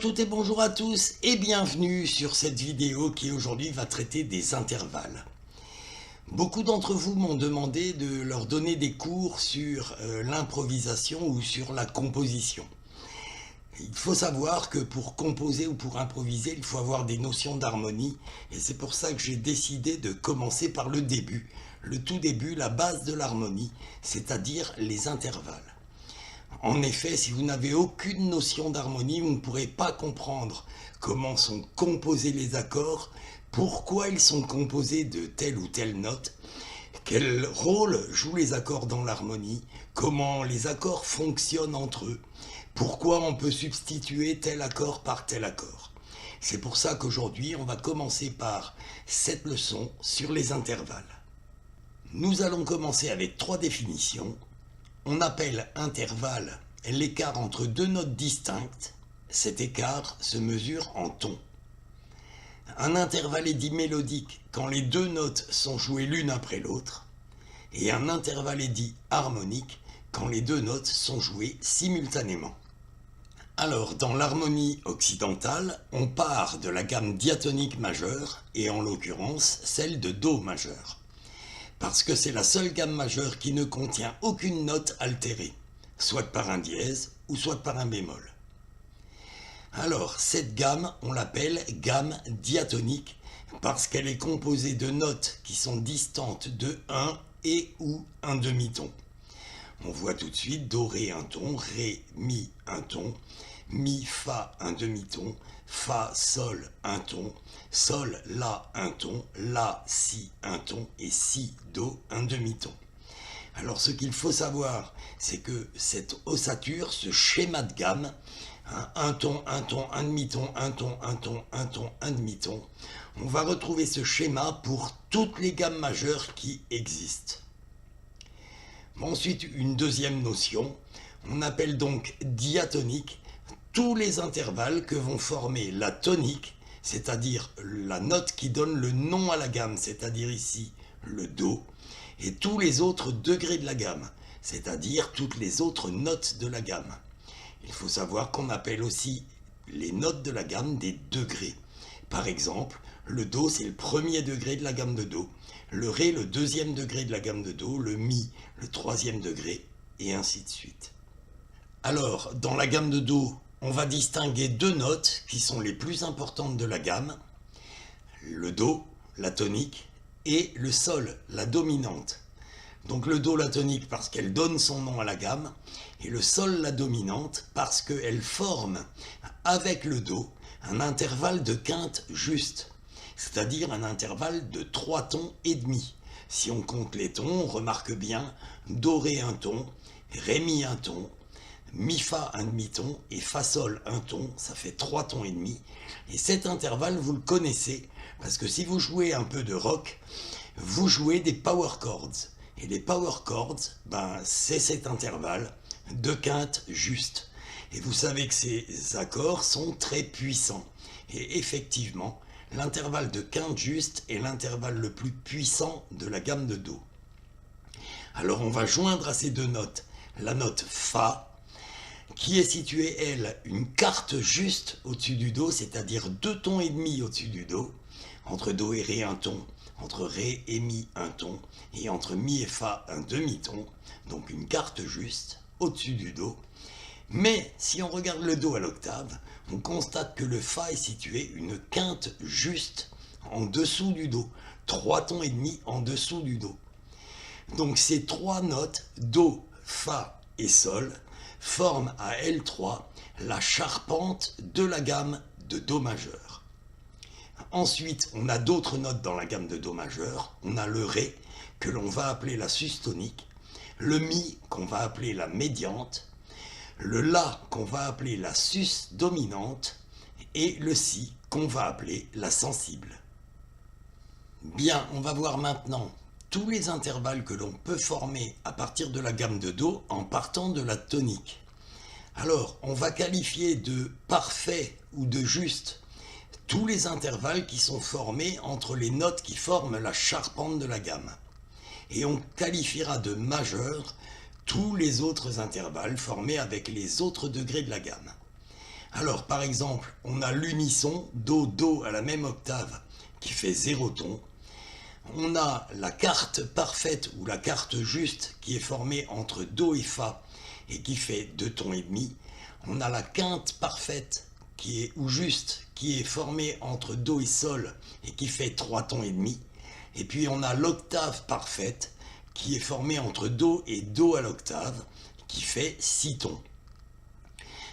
toutes et bonjour à tous et bienvenue sur cette vidéo qui aujourd'hui va traiter des intervalles. Beaucoup d'entre vous m'ont demandé de leur donner des cours sur l'improvisation ou sur la composition. Il faut savoir que pour composer ou pour improviser, il faut avoir des notions d'harmonie et c'est pour ça que j'ai décidé de commencer par le début, le tout début, la base de l'harmonie, c'est-à-dire les intervalles. En effet, si vous n'avez aucune notion d'harmonie, vous ne pourrez pas comprendre comment sont composés les accords, pourquoi ils sont composés de telle ou telle note, quel rôle jouent les accords dans l'harmonie, comment les accords fonctionnent entre eux, pourquoi on peut substituer tel accord par tel accord. C'est pour ça qu'aujourd'hui, on va commencer par cette leçon sur les intervalles. Nous allons commencer avec 3 définitions. On appelle intervalle l'écart entre 2 notes distinctes. Cet écart se mesure en tons. Un intervalle est dit mélodique quand les 2 notes sont jouées l'une après l'autre. Et un intervalle est dit harmonique quand les 2 notes sont jouées simultanément. Alors, dans l'harmonie occidentale, on part de la gamme diatonique majeure, et en l'occurrence celle de Do majeur. Parce que c'est la seule gamme majeure qui ne contient aucune note altérée, soit par un dièse ou soit par un bémol. Alors, cette gamme, on l'appelle gamme diatonique parce qu'elle est composée de notes qui sont distantes de 1 et ou un demi-ton. On voit tout de suite Do, Ré, un ton, Ré, Mi, un ton, Mi, Fa, un demi-ton, Fa, Sol, un ton, Sol, La, un ton, La, Si, un ton et Si, Do, un demi-ton. Alors ce qu'il faut savoir, c'est que cette ossature, ce schéma de gamme, un ton, un demi-ton, un ton, un ton, un ton, un demi-ton, on va retrouver ce schéma pour toutes les gammes majeures qui existent. Ensuite, une deuxième notion, on appelle donc diatonique tous les intervalles que vont former la tonique, c'est-à-dire la note qui donne le nom à la gamme, c'est-à-dire ici le Do, et tous les autres degrés de la gamme, c'est-à-dire toutes les autres notes de la gamme. Il faut savoir qu'on appelle aussi les notes de la gamme des degrés. Par exemple, le Do c'est le premier degré de la gamme de Do, le Ré le deuxième degré de la gamme de Do, le Mi le troisième degré, et ainsi de suite. Alors, dans la gamme de Do, on va distinguer 2 notes qui sont les plus importantes de la gamme, le Do, la tonique, et le Sol, la dominante. Donc le Do, la tonique, parce qu'elle donne son nom à la gamme, et le Sol, la dominante, parce qu'elle forme avec le Do un intervalle de quinte juste, c'est-à-dire un intervalle de 3 tons et demi. Si on compte les tons, on remarque bien Do, Ré, un ton, Ré, Mi, un ton, Mi, Fa, un demi-ton, et Fa, Sol, un ton, ça fait 3 tons et demi. Et cet intervalle, vous le connaissez, parce que si vous jouez un peu de rock, vous jouez des power chords. Et les power chords, c'est cet intervalle de quinte juste. Et vous savez que ces accords sont très puissants. Et effectivement, l'intervalle de quinte juste est l'intervalle le plus puissant de la gamme de Do. Alors on va joindre à ces 2 notes la note Fa, qui est située, elle, une quarte juste au-dessus du Do, c'est-à-dire 2 tons et demi au-dessus du Do, entre Do et Ré un ton, entre Ré et Mi un ton, et entre Mi et Fa un demi-ton, donc une quarte juste au-dessus du Do. Mais si on regarde le Do à l'octave, on constate que le Fa est situé une quinte juste en dessous du Do, 3 tons et demi en dessous du Do. Donc ces 3 notes, Do, Fa et Sol, forment à L3 la charpente de la gamme de Do majeur. Ensuite, on a d'autres notes dans la gamme de Do majeur. On a le Ré, que l'on va appeler la sus-tonique, le Mi, qu'on va appeler la médiante, le La, qu'on va appeler la sus-dominante, et le Si, qu'on va appeler la sensible. Bien, on va voir maintenant tous les intervalles que l'on peut former à partir de la gamme de Do en partant de la tonique. Alors, on va qualifier de parfait ou de juste tous les intervalles qui sont formés entre les notes qui forment la charpente de la gamme. Et on qualifiera de majeur tous les autres intervalles formés avec les autres degrés de la gamme. Alors par exemple, on a l'unisson Do-Do à la même octave qui fait 0 ton. On a la quarte parfaite ou la quarte juste qui est formée entre Do et Fa et qui fait 2 tons et demi. On a la quinte parfaite ou juste qui est formée entre Do et Sol et qui fait 3 tons et demi. Et puis on a l'octave parfaite qui est formée entre Do et Do à l'octave qui fait 6 tons.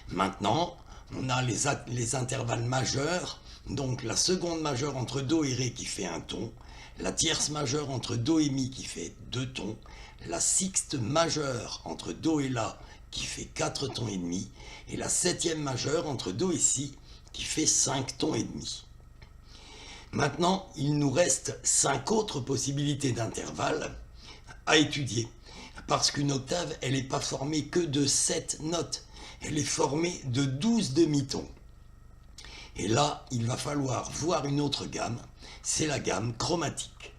Maintenant, on a les intervalles majeurs, donc la seconde majeure entre Do et Ré qui fait 1 ton, la tierce majeure entre Do et Mi qui fait 2 tons, la sixte majeure entre Do et La qui fait 4 tons et demi, et la septième majeure entre Do et Si qui fait 5 tons et demi. Maintenant, il nous reste 5 autres possibilités d'intervalles à étudier, parce qu'une octave, elle n'est pas formée que de 7 notes, elle est formée de 12 demi-tons. Et là, il va falloir voir une autre gamme, c'est la gamme chromatique.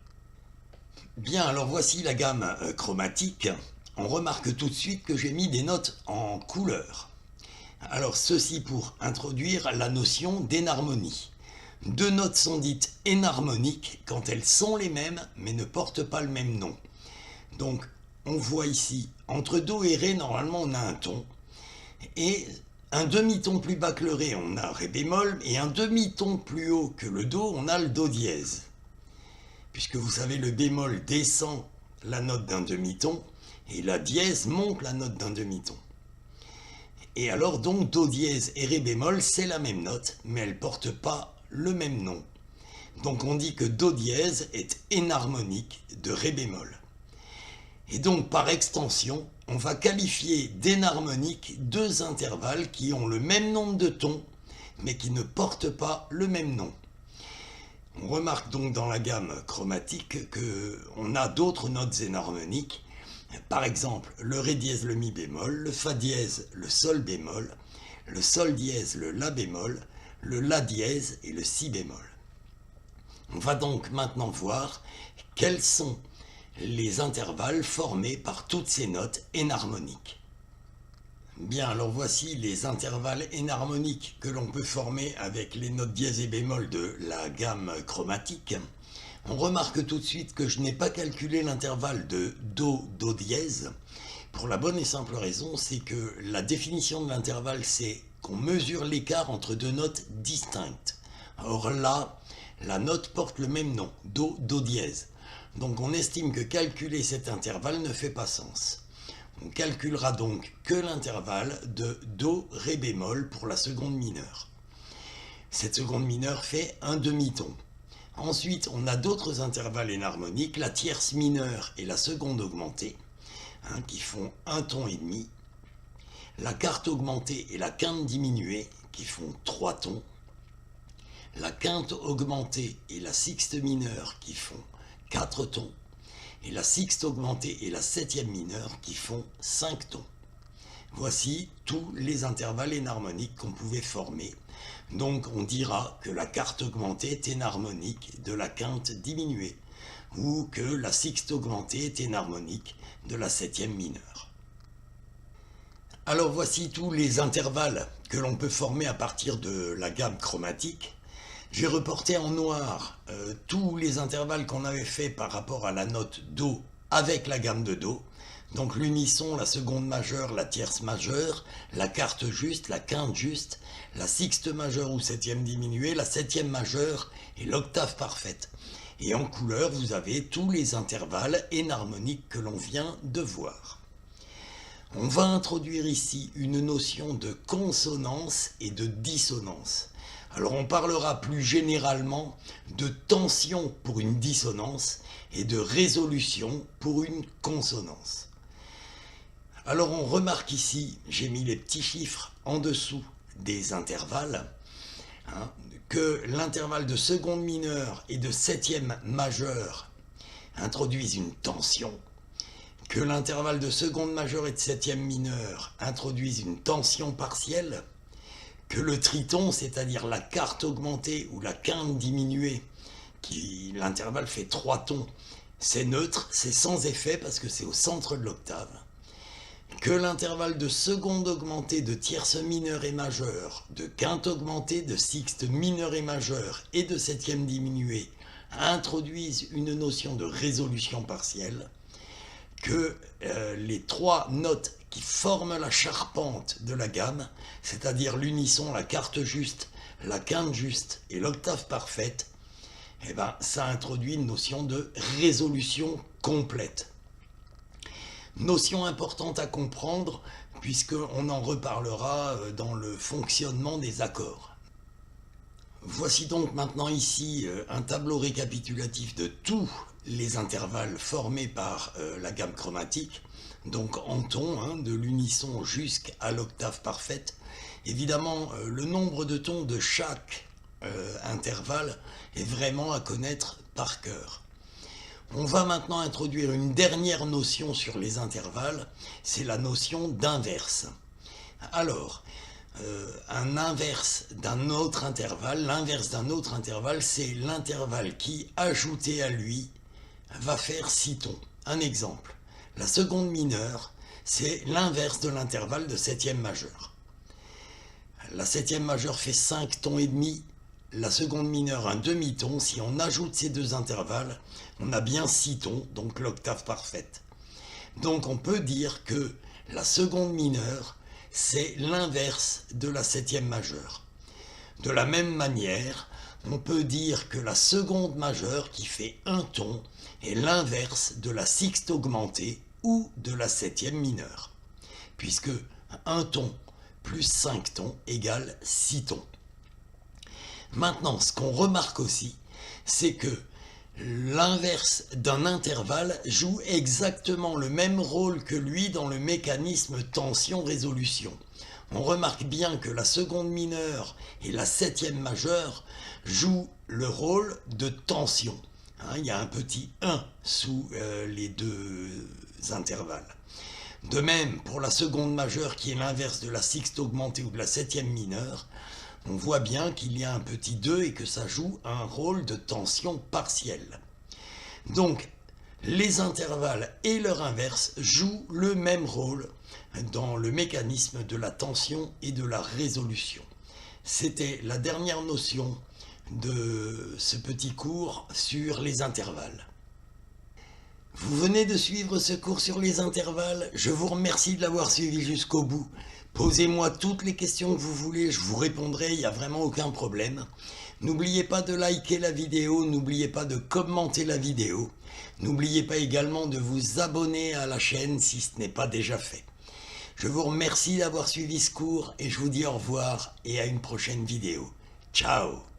Bien, alors voici la gamme chromatique. On remarque tout de suite que j'ai mis des notes en couleur. Alors ceci pour introduire la notion d'énharmonie. 2 notes sont dites énharmoniques quand elles sont les mêmes mais ne portent pas le même nom. Donc on voit ici, entre Do et Ré, normalement on a un ton. Et un demi-ton plus bas que le Ré, on a Ré bémol, et un demi-ton plus haut que le Do, on a le Do dièse. Puisque vous savez, le bémol descend la note d'un demi-ton, et la dièse monte la note d'un demi-ton. Et alors donc Do dièse et Ré bémol, c'est la même note, mais elles ne portent pas le même nom. Donc on dit que Do dièse est énharmonique de Ré bémol. Et donc par extension, on va qualifier d'énharmonique 2 intervalles qui ont le même nombre de tons, mais qui ne portent pas le même nom. On remarque donc dans la gamme chromatique qu'on a d'autres notes énharmoniques, par exemple le Ré dièse, le Mi bémol, le Fa dièse, le Sol bémol, le Sol dièse, le La bémol, le La dièse et le Si bémol. On va donc maintenant voir quels sont les intervalles formés par toutes ces notes énharmoniques. Bien, alors voici les intervalles énharmoniques que l'on peut former avec les notes dièse et bémol de la gamme chromatique. On remarque tout de suite que je n'ai pas calculé l'intervalle de Do, Do dièse, pour la bonne et simple raison, c'est que la définition de l'intervalle, c'est qu'on mesure l'écart entre 2 notes distinctes. Or là, la note porte le même nom, Do, Do dièse. Donc on estime que calculer cet intervalle ne fait pas sens. On calculera donc que l'intervalle de Do, Ré bémol pour la seconde mineure. Cette seconde mineure fait un demi-ton. Ensuite, on a d'autres intervalles énharmoniques, la tierce mineure et la seconde augmentée, qui font 1 ton et demi. La quarte augmentée et la quinte diminuée qui font 3 tons. La quinte augmentée et la sixte mineure qui font 4 tons, et la sixte augmentée et la septième mineure qui font 5 tons. Voici tous les intervalles énharmoniques qu'on pouvait former. Donc on dira que la quarte augmentée est énharmonique de la quinte diminuée, ou que la sixte augmentée est énharmonique de la septième mineure. Alors voici tous les intervalles que l'on peut former à partir de la gamme chromatique. J'ai reporté en noir tous les intervalles qu'on avait fait par rapport à la note Do avec la gamme de Do. Donc l'unisson, la seconde majeure, la tierce majeure, la quarte juste, la quinte juste, la sixte majeure ou septième diminuée, la septième majeure et l'octave parfaite. Et en couleur, vous avez tous les intervalles énharmoniques que l'on vient de voir. On va introduire ici une notion de consonance et de dissonance. Alors on parlera plus généralement de tension pour une dissonance et de résolution pour une consonance. Alors on remarque ici, j'ai mis les petits chiffres en dessous des intervalles, que l'intervalle de seconde mineure et de septième majeure introduisent une tension, que l'intervalle de seconde majeure et de septième mineure introduisent une tension partielle, que le triton, c'est-à-dire la quarte augmentée ou la quinte diminuée, l'intervalle fait 3 tons, c'est neutre, c'est sans effet parce que c'est au centre de l'octave, que l'intervalle de seconde augmentée de tierce mineure et majeure, de quinte augmentée de sixte mineure et majeure et de septième diminuée introduisent une notion de résolution partielle, que les trois notes qui forment la charpente de la gamme, c'est-à-dire l'unisson, la quarte juste, la quinte juste et l'octave parfaite, eh ben, ça introduit une notion de résolution complète. Notion importante à comprendre puisqu'on en reparlera dans le fonctionnement des accords. Voici donc maintenant ici un tableau récapitulatif de tous les intervalles formés par la gamme chromatique, donc en ton, de l'unisson jusqu'à l'octave parfaite. Évidemment, le nombre de tons de chaque intervalle est vraiment à connaître par cœur. On va maintenant introduire une dernière notion sur les intervalles, c'est la notion d'inverse. Alors, un inverse d'un autre intervalle, l'inverse d'un autre intervalle, c'est l'intervalle qui, ajouté à lui, va faire 6 tons. Un exemple, la seconde mineure, c'est l'inverse de l'intervalle de septième majeure. La septième majeure fait 5 tons et demi, la seconde mineure un demi-ton. Si on ajoute ces deux intervalles, on a bien 6 tons, donc l'octave parfaite. Donc on peut dire que la seconde mineure, c'est l'inverse de la septième majeure. De la même manière, on peut dire que la seconde majeure, qui fait un ton, est l'inverse de la sixte augmentée ou de la septième mineure, puisque un ton plus 5 tons égale 6 tons. Maintenant, ce qu'on remarque aussi, c'est que l'inverse d'un intervalle joue exactement le même rôle que lui dans le mécanisme tension-résolution. On remarque bien que la seconde mineure et la septième majeure jouent le rôle de tension. Il y a un petit 1 sous les deux intervalles. De même, pour la seconde majeure qui est l'inverse de la sixte augmentée ou de la septième mineure, on voit bien qu'il y a un petit 2 et que ça joue un rôle de tension partielle. Donc, les intervalles et leur inverse jouent le même rôle dans le mécanisme de la tension et de la résolution. C'était la dernière notion de ce petit cours sur les intervalles. Vous venez de suivre ce cours sur les intervalles, je vous remercie de l'avoir suivi jusqu'au bout. Posez-moi toutes les questions que vous voulez, je vous répondrai, il n'y a vraiment aucun problème. N'oubliez pas de liker la vidéo, n'oubliez pas de commenter la vidéo. N'oubliez pas également de vous abonner à la chaîne si ce n'est pas déjà fait. Je vous remercie d'avoir suivi ce cours et je vous dis au revoir et à une prochaine vidéo. Ciao!